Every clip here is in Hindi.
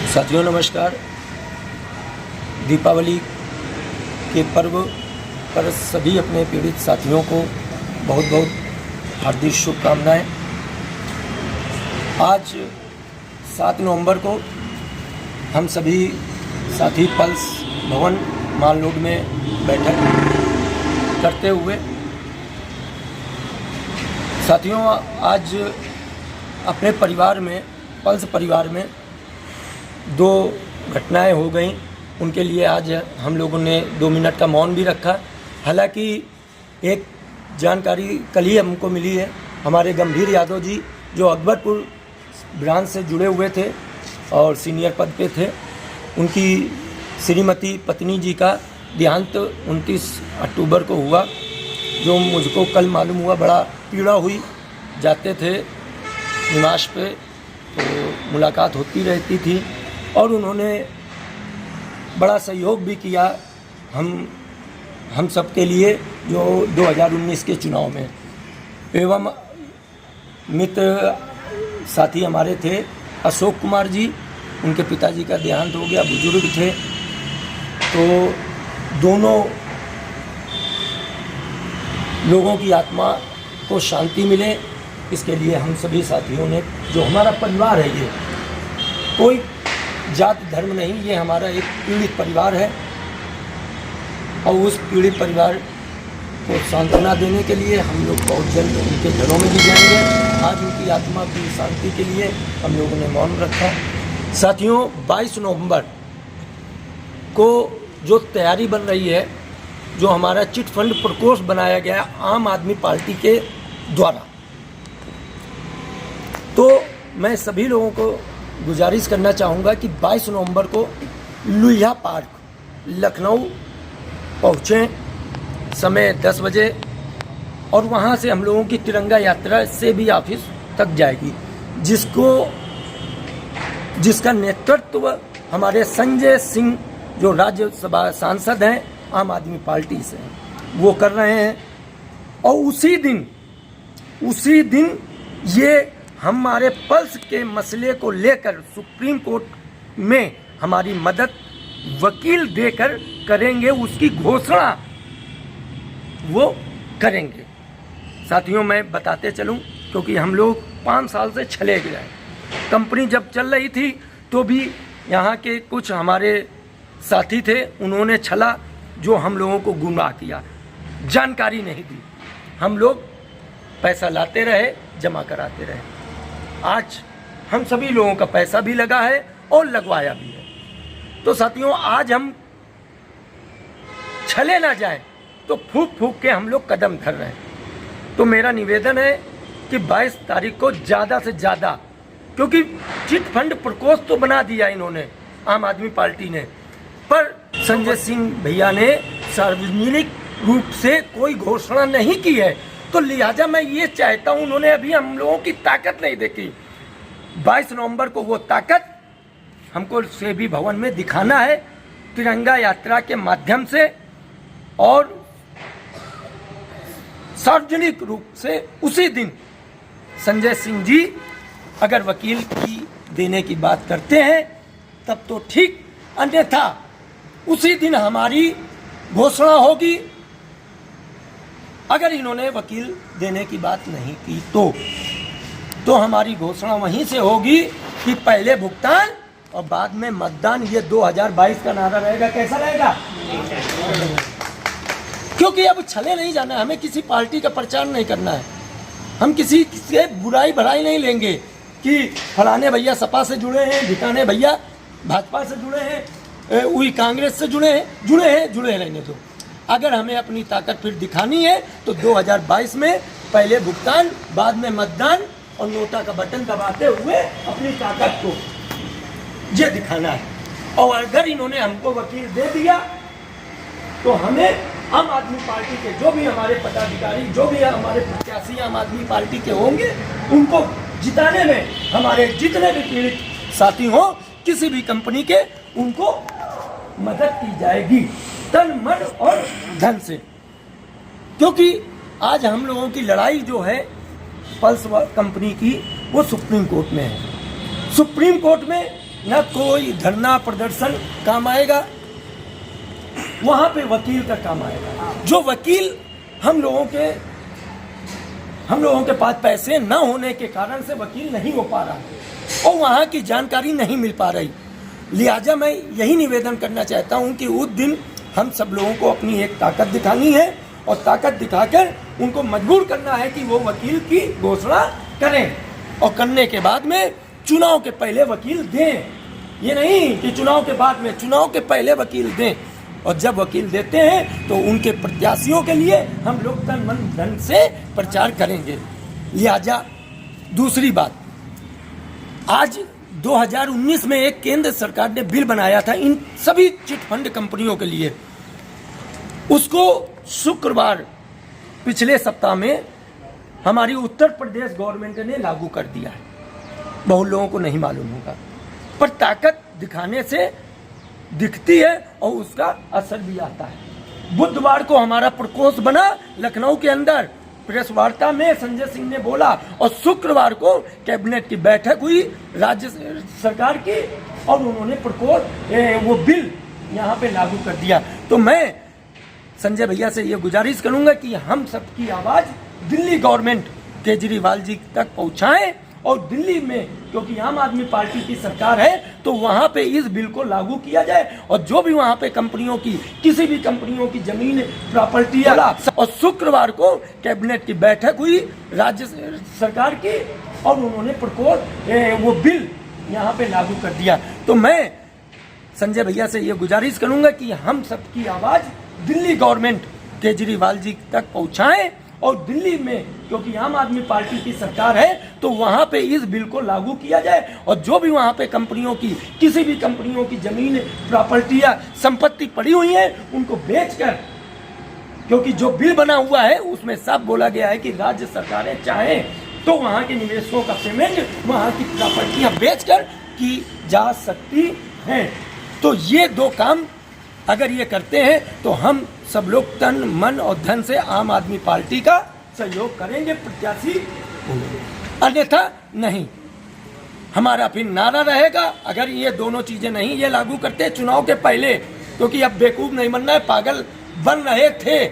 साथियों नमस्कार। दीपावली के पर्व पर सभी अपने पीड़ित साथियों को बहुत बहुत हार्दिक शुभकामनाएं। आज 7 नवंबर को हम सभी साथी पल्स भवन माल रोड में बैठक करते हुए साथियों आज अपने परिवार में, पल्स परिवार में 2 घटनाएं हो गई। उनके लिए आज हम लोगों ने 2 मिनट का मौन भी रखा। हालांकि एक जानकारी कल ही हमको मिली है, हमारे गंभीर यादव जी जो अकबरपुर ब्रांच से जुड़े हुए थे और सीनियर पद पे थे, उनकी श्रीमती पत्नी जी का देहांत 29 अक्टूबर को हुआ, जो मुझको कल मालूम हुआ। बड़ा पीड़ा हुई। जाते थे निवास पे तो मुलाकात होती रहती थी और उन्होंने बड़ा सहयोग भी किया हम सब के लिए, जो 2019 के चुनाव में। एवं मित्र साथी हमारे थे अशोक कुमार जी, उनके पिताजी का देहांत हो गया, बुजुर्ग थे, तो दोनों लोगों की आत्मा को शांति मिले, इसके लिए हम सभी साथियों ने, जो हमारा परिवार है, ये कोई जात धर्म नहीं, ये हमारा एक पीड़ित परिवार है और उस पीड़ित परिवार को सांत्वना देने के लिए हम लोग बहुत जल्द उनके घरों में भी जाएंगे। आज उनकी आत्मा की शांति के लिए हम लोगों ने मौन रखा। साथियों 22 नवंबर को जो तैयारी बन रही है, जो हमारा चिट फंड प्रकोष्ठ बनाया गया आम आदमी पार्टी के द्वारा, तो मैं सभी लोगों को गुजारिश करना चाहूँगा कि 22 नवंबर को लुहिया पार्क लखनऊ पहुँचें समय 10 बजे और वहाँ से हम लोगों की तिरंगा यात्रा से भी ऑफिस तक जाएगी, जिसका नेतृत्व हमारे संजय सिंह जो राज्यसभा सांसद हैं आम आदमी पार्टी से, वो कर रहे हैं। और उसी दिन ये हमारे पल्स के मसले को लेकर सुप्रीम कोर्ट में हमारी मदद वकील देकर करेंगे, उसकी घोषणा वो करेंगे। साथियों मैं बताते चलूं, क्योंकि हम लोग 5 साल से छले गए। कंपनी जब चल रही थी तो भी यहाँ के कुछ हमारे साथी थे, उन्होंने छला जो हम लोगों को गुमराह किया, जानकारी नहीं दी। हम लोग पैसा लाते रहे, जमा कराते रहे। आज हम सभी लोगों का पैसा भी लगा है और लगवाया भी है। तो साथियों आज हम छले ना जाएं, तो फूक फूक के हम लोग कदम धर रहे हैं। तो मेरा निवेदन है कि 22 तारीख को ज़्यादा से ज़्यादा, क्योंकि चिट फंड प्रकोष्ठ तो बना दिया इन्होंने आम आदमी पार्टी ने, पर संजय सिंह भैया ने सार्वजनिक रूप से कोई घोषणा नहीं की है। तो लिहाजा मैं ये चाहता हूँ, उन्होंने अभी हम लोगों की ताकत नहीं देखी। 22 नवंबर को वो ताकत हमको सेवी भवन में दिखाना है, तिरंगा यात्रा के माध्यम से और सार्वजनिक रूप से। उसी दिन संजय सिंह जी अगर वकील की देने की बात करते हैं तब तो ठीक, अन्यथा उसी दिन हमारी घोषणा होगी। अगर इन्होंने वकील देने की बात नहीं की तो हमारी घोषणा वहीं से होगी कि पहले भुगतान और बाद में मतदान। ये 2022 का नारा रहेगा। कैसा रहेगा? क्योंकि अब छले नहीं जाना है, हमें किसी पार्टी का प्रचार नहीं करना है, हम किसी से बुराई भलाई नहीं लेंगे कि फलाने भैया सपा से जुड़े हैं, ढिकाने भैया भाजपा से जुड़े हैं, वही कांग्रेस से जुड़े रहने दो। अगर हमें अपनी ताकत फिर दिखानी है तो 2022 में पहले भुगतान, बाद में मतदान और नोटा का बटन दबाते हुए अपनी ताकत को ये दिखाना है। और अगर इन्होंने हमको वकील दे दिया तो हमें आम आदमी पार्टी के जो भी हमारे पदाधिकारी, जो भी हमारे प्रत्याशी आम आदमी पार्टी के होंगे, उनको जिताने में हमारे जितने भी पीड़ित साथी हों किसी भी कंपनी के, उनको मदद की जाएगी तन मन और धन से। क्योंकि आज हम लोगों की लड़ाई जो है पल्स कंपनी की, वो सुप्रीम कोर्ट में है। सुप्रीम कोर्ट में न कोई धरना प्रदर्शन काम आएगा, वहाँ पे वकील का काम आएगा। जो वकील हम लोगों के पास पैसे न होने के कारण से वकील नहीं हो पा रहा और वहाँ की जानकारी नहीं मिल पा रही। लिहाजा मैं यही निवेदन करना चाहता हूँ कि उस दिन हम सब लोगों को अपनी एक ताकत दिखानी है और ताकत दिखाकर उनको मजबूर करना है कि वो वकील की घोषणा करें और करने के बाद में चुनाव के पहले वकील दें। ये नहीं कि चुनाव के बाद में, चुनाव के पहले वकील दें। और जब वकील देते हैं तो उनके प्रत्याशियों के लिए हम लोग तन मन धन से प्रचार करेंगे। लिहाजा दूसरी बात, आज 2019 में एक केंद्र सरकार ने बिल बनाया था इन सभी चिट फंड कंपनियों के लिए। उसको शुक्रवार पिछले सप्ताह में हमारी उत्तर प्रदेश गवर्नमेंट ने लागू कर दिया है। बहुत लोगों को नहीं मालूम होगा, पर ताकत दिखाने से दिखती है और उसका असर भी आता है। बुधवार को हमारा प्रकोष्ठ बना लखनऊ के अंदर, प्रेस वार्ता में संजय सिंह ने बोला और शुक्रवार को कैबिनेट की बैठक हुई राज्य सरकार की और उन्होंने प्रकोष्ठ वो बिल यहाँ पे लागू कर दिया। तो मैं संजय भैया से ये गुजारिश करूंगा कि हम सबकी आवाज़ दिल्ली गवर्नमेंट केजरीवाल जी तक पहुँचाएं और दिल्ली में, क्योंकि आम आदमी पार्टी की सरकार है, तो वहाँ पे इस बिल को लागू किया जाए और जो भी वहाँ पे कंपनियों की, किसी भी कंपनियों की जमीन प्रॉपर्टी और शुक्रवार को कैबिनेट की बैठक हुई राज्य सरकार की और उन्होंने प्रकोष्ठ वो बिल यहाँ पे लागू कर दिया। तो मैं संजय भैया से ये गुजारिश करूंगा कि हम सबकी आवाज़ दिल्ली गवर्नमेंट केजरीवाल जी तक पहुँचाएं और दिल्ली में, क्योंकि आम आदमी पार्टी की सरकार है, तो वहाँ पे इस बिल को लागू किया जाए और जो भी वहाँ पे कंपनियों की, किसी भी कंपनियों की जमीन प्रॉपर्टी या संपत्ति पड़ी हुई है उनको बेचकर, क्योंकि जो बिल बना हुआ है उसमें साफ बोला गया है कि राज्य सरकारें चाहें तो वहाँ के निवेशकों का पेमेंट वहाँ की प्रॉपर्टियाँ बेचकर की जा सकती हैं। तो ये दो काम अगर ये करते हैं तो हम सब लोग तन मन और धन से आम आदमी पार्टी का सहयोग करेंगे, प्रत्याशी होंगे, अन्यथा नहीं। हमारा फिर नारा रहेगा, अगर ये दोनों चीजें नहीं ये लागू करते चुनाव के पहले, क्योंकि अब बेवकूफ नहीं बनना है, पागल बन रहे थे।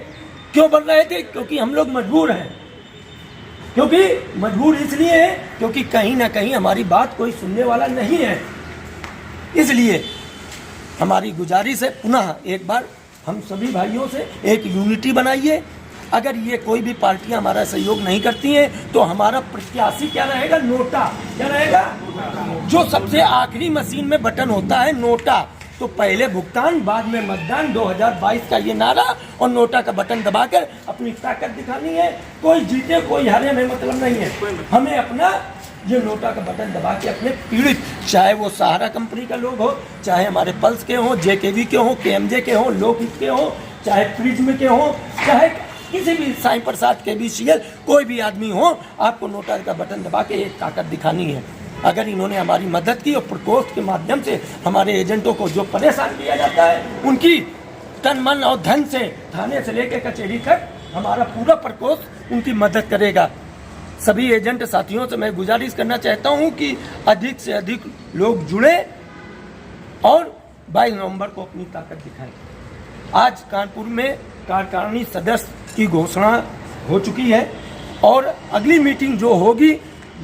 क्यों बन रहे थे? क्योंकि हम लोग मजबूर हैं। क्योंकि मजबूर इसलिए है क्योंकि कहीं ना कहीं हमारी बात कोई सुनने वाला नहीं है। इसलिए हमारी गुजारिश है, पुनः एक बार हम सभी भाइयों से एक यूनिटी बनाइए। अगर ये कोई भी पार्टियां हमारा सहयोग नहीं करती हैं तो हमारा प्रत्याशी क्या रहेगा? नोटा। क्या रहेगा? जो सबसे आखिरी मशीन में बटन होता है नोटा। तो पहले भुगतान बाद में मतदान, 2022 का ये नारा और नोटा का बटन दबाकर अपनी ताकत दिखानी है। कोई जीते कोई हारे में मतलब नहीं है, हमें अपना ये नोटा का बटन दबा के अपने पीड़ित, चाहे वो सहारा कंपनी का लोग हो, चाहे हमारे पल्स के हों, जेकेवी के हों, केएमजे के हों, लोकहित के हों, चाहे प्रिज्म के हों, चाहे किसी भी साईं प्रसाद केबीसीएल कोई भी आदमी हो, आपको नोटा का बटन दबा के एक ताकत दिखानी है। अगर इन्होंने हमारी मदद की और प्रकोष्ठ के माध्यम से हमारे एजेंटों को जो परेशान किया जाता है उनकी तन मन और धन से, थाने से लेकर कचहरी तक हमारा पूरा प्रकोष्ठ उनकी मदद करेगा। सभी एजेंट साथियों से मैं गुजारिश करना चाहता हूं कि अधिक से अधिक लोग जुड़े और 22 नवंबर को अपनी ताकत दिखाएं। आज कानपुर में कार्यकारिणी सदस्य की घोषणा हो चुकी है और अगली मीटिंग जो होगी,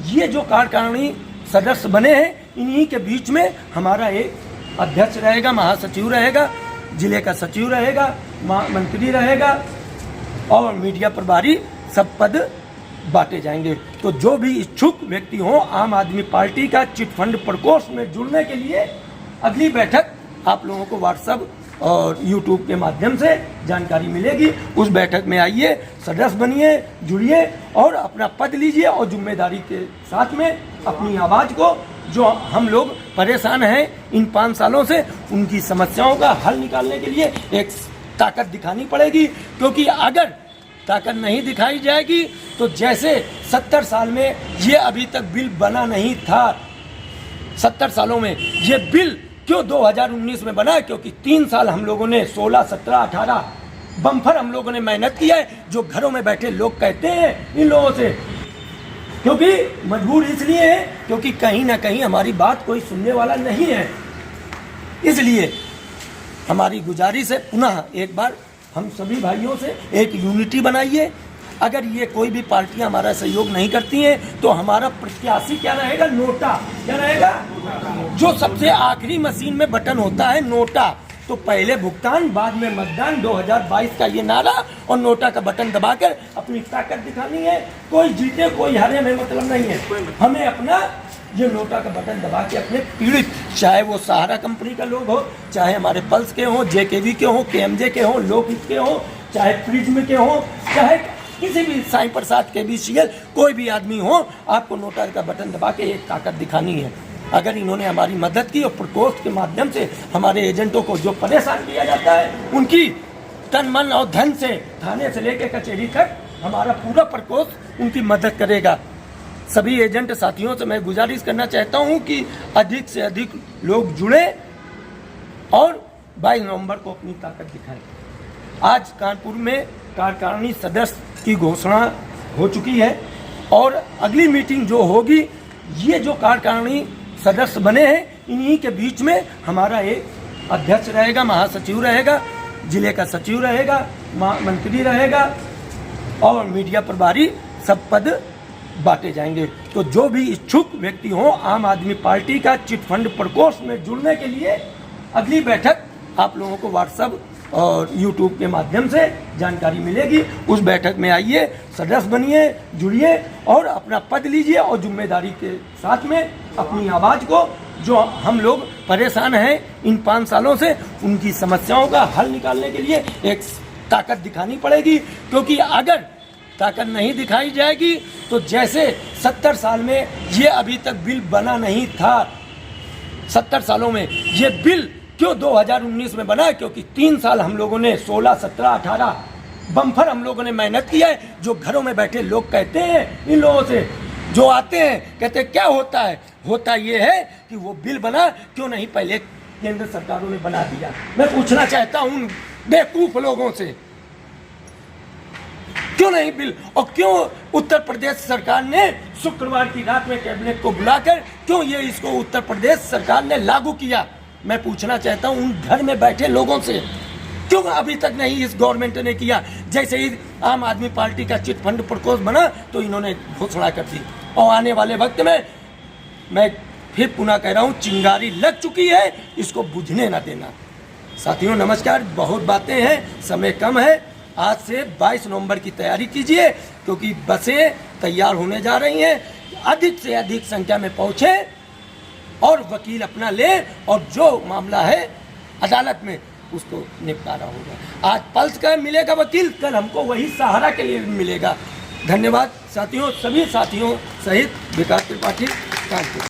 ये जो कार्यकारिणी सदस्य बने हैं इन्हीं के बीच में हमारा एक अध्यक्ष रहेगा, महासचिव रहेगा, जिले का सचिव रहेगा, मंत्री रहेगा और मीडिया प्रभारी, सब पद बांटे जाएंगे। तो जो भी इच्छुक व्यक्ति हो आम आदमी पार्टी का चिट फंड प्रकोष्ठ में जुड़ने के लिए अगली बैठक आप लोगों को व्हाट्सएप और यूट्यूब के माध्यम से जानकारी मिलेगी। उस बैठक में आइए, सदस्य बनिए, जुड़िए और अपना पद लीजिए और जिम्मेदारी के साथ में अपनी आवाज़ को, जो हम लोग परेशान हैं इन 5 सालों से, उनकी समस्याओं का हल निकालने के लिए एक ताकत दिखानी पड़ेगी। क्योंकि अगर ताकत नहीं दिखाई जाएगी तो जैसे 70 साल में ये अभी तक बिल बना नहीं था, 70 सालों में ये बिल क्यों 2019 में बना? क्योंकि 3 साल हम लोगों ने 16, 17, 18 बम्फर हम लोगों ने मेहनत की है। जो घरों में बैठे लोग कहते हैं इन लोगों से क्योंकि मजबूर इसलिए है क्योंकि कहीं ना कहीं हमारी बात कोई सुनने वाला नहीं है। इसलिए हमारी गुजारिश है पुनः एक बार हम सभी भाइयों से एक यूनिटी बनाइए। अगर ये कोई भी पार्टियां हमारा सहयोग नहीं करती हैं तो हमारा प्रत्याशी क्या रहेगा? नोटा। क्या रहेगा? जो सबसे आखिरी मशीन में बटन होता है नोटा। तो पहले भुगतान बाद में मतदान 2022 का ये नारा और नोटा का बटन दबाकर अपनी ताकत दिखानी है। कोई जीते कोई हारे हमें मतलब नहीं है। हमें अपना ये नोटा का बटन दबा के अपने पीड़ित, चाहे वो सहारा कंपनी का लोग हो, चाहे हमारे पल्स के हों, जेकेवी के हों, केएमजे के हों, लोकहित के हों, चाहे प्रिज्म के हों, चाहे किसी भी साईं प्रसाद KBCL कोई भी आदमी हो, आपको नोटा का बटन दबा के एक ताकत दिखानी है। अगर इन्होंने हमारी मदद की और प्रकोष्ठ के माध्यम से हमारे एजेंटों को जो परेशान किया जाता है उनकी तन मन और धन से थाने से लेकर कचहरी तक हमारा पूरा प्रकोष्ठ उनकी मदद करेगा। सभी एजेंट साथियों से मैं गुजारिश करना चाहता हूं कि अधिक से अधिक लोग जुड़े और 22 नवंबर को अपनी ताकत दिखाएं। आज कानपुर में कार्यकारिणी सदस्य की घोषणा हो चुकी है और अगली मीटिंग जो होगी, ये जो कार्यकारिणी सदस्य बने हैं इन्हीं के बीच में हमारा एक अध्यक्ष रहेगा, महासचिव रहेगा, जिले का सचिव रहेगा, मंत्री रहेगा और मीडिया प्रभारी, सब पद बांटे जाएंगे। तो जो भी इच्छुक व्यक्ति हो आम आदमी पार्टी का चिटफंड प्रकोष्ठ में जुड़ने के लिए अगली बैठक आप लोगों को व्हाट्सएप और यूट्यूब के माध्यम से जानकारी मिलेगी। उस बैठक में आइए, सदस्य बनिए, जुड़िए और अपना पद लीजिए और जिम्मेदारी के साथ में अपनी आवाज़ को, जो हम लोग परेशान हैं इन 5 सालों से, उनकी समस्याओं का हल निकालने के लिए एक ताकत दिखानी पड़ेगी। क्योंकि अगर ताकत नहीं दिखाई जाएगी तो जैसे 70 साल में ये अभी तक बिल बना नहीं था, 70 सालों में ये बिल क्यों 2019 में बना? क्योंकि 3 साल हम लोगों ने 16, 17, 18 बम्फर हम लोगों ने मेहनत की है। जो घरों में बैठे लोग कहते हैं, इन लोगों से जो आते हैं कहते हैं क्या होता है? होता ये है कि वो बिल बना, क्यों नहीं पहले केंद्र सरकारों ने बना दिया। मैं पूछना चाहता हूं उन बेवकूफ लोगों से, क्यों नहीं बिल? और क्यों उत्तर प्रदेश सरकार ने शुक्रवार की रात में कैबिनेट को बुलाकर क्यों ये इसको उत्तर प्रदेश सरकार ने लागू किया? मैं पूछना चाहता हूं उन घर में बैठे लोगों से, क्यों अभी तक नहीं इस गवर्नमेंट ने किया? जैसे ही आम आदमी पार्टी का चिटफंड प्रकोष्ठ बना तो इन्होंने घोषणा कर दी और आने वाले वक्त में मैं फिर पुनः कह रहा हूं चिंगारी लग चुकी है, इसको बुझने ना देना। साथियों नमस्कार, बहुत बातें हैं, समय कम है। आज से 22 नवंबर की तैयारी कीजिए क्योंकि बसें तैयार होने जा रही हैं। अधिक से अधिक संख्या में पहुँचे और वकील अपना ले और जो मामला है अदालत में उसको निपटारा होगा। आज पल्स का मिलेगा वकील, कल हमको वही सहारा के लिए मिलेगा। धन्यवाद साथियों, सभी साथियों सहित विकास त्रिपाठी कानपुर।